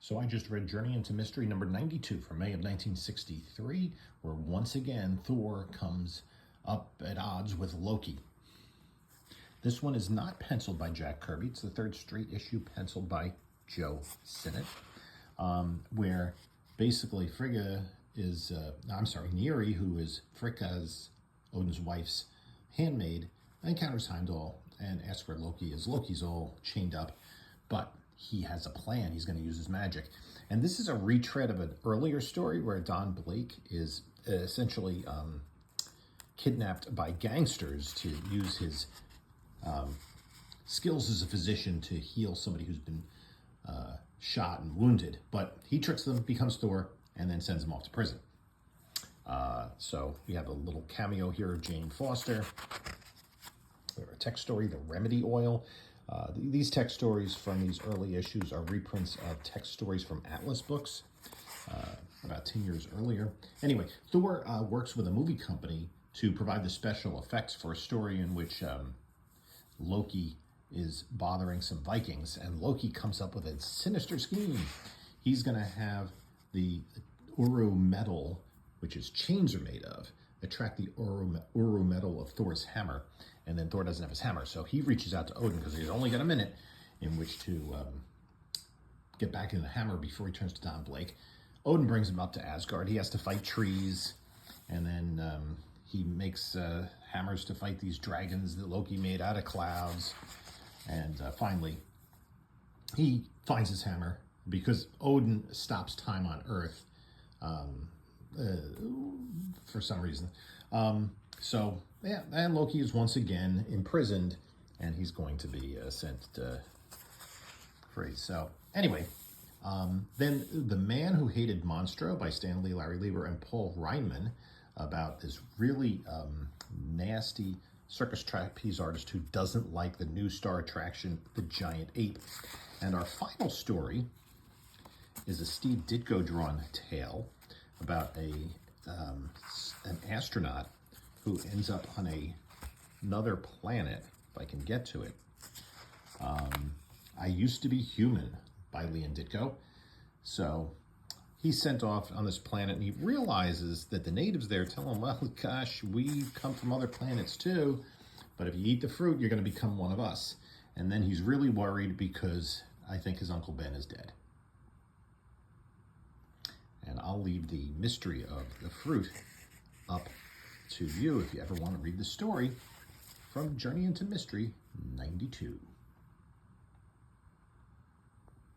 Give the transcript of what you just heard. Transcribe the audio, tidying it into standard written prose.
So I just read Journey into Mystery number 92 from May of 1963, where once again Thor comes up at odds with Loki. This one is not penciled by Jack Kirby. It's the third straight issue penciled by Joe Sinnott, where basically Neri, who is Frigga's, Odin's wife's handmaid, encounters Heimdall and asks where Loki is. Loki's all chained up, but he has a plan. He's going to use his magic. And this is a retread of an earlier story where Don Blake is essentially kidnapped by gangsters to use his skills as a physician to heal somebody who's been shot and wounded. But he tricks them, becomes Thor, and then sends them off to prison. So we have a little cameo here of Jane Foster. A text story, The Remedy Oil. These text stories from these early issues are reprints of text stories from Atlas Books about 10 years earlier. Anyway, Thor works with a movie company to provide the special effects for a story in which Loki is bothering some Vikings, and Loki comes up with a sinister scheme. He's going to have the Uru metal, which his chains are made of, attract the Uru metal of Thor's hammer, and then Thor doesn't have his hammer, so he reaches out to Odin because he's only got a minute in which to get back in the hammer before he turns to Don Blake. Odin brings him up to Asgard. He has to fight trees, and then he makes hammers to fight these dragons that Loki made out of clouds, and finally he finds his hammer because Odin stops time on Earth for some reason. So yeah, and Loki is once again imprisoned, and he's going to be sent free. So anyway, then The Man Who Hated Monstro by Stan Lee, Larry Lieber, and Paul Reinman, about this really nasty circus trapeze artist who doesn't like the new star attraction, the giant ape. And our final story is a Steve Ditko drawn tale about an astronaut who ends up on another planet, if I can get to it. I Used to Be Human by Leon Ditko. So he's sent off on this planet, and he realizes that the natives there tell him, well, gosh, we come from other planets too, but if you eat the fruit, you're going to become one of us. And then he's really worried because I think his Uncle Ben is dead. And I'll leave the mystery of the fruit up to you if you ever want to read the story from Journey into Mystery 92.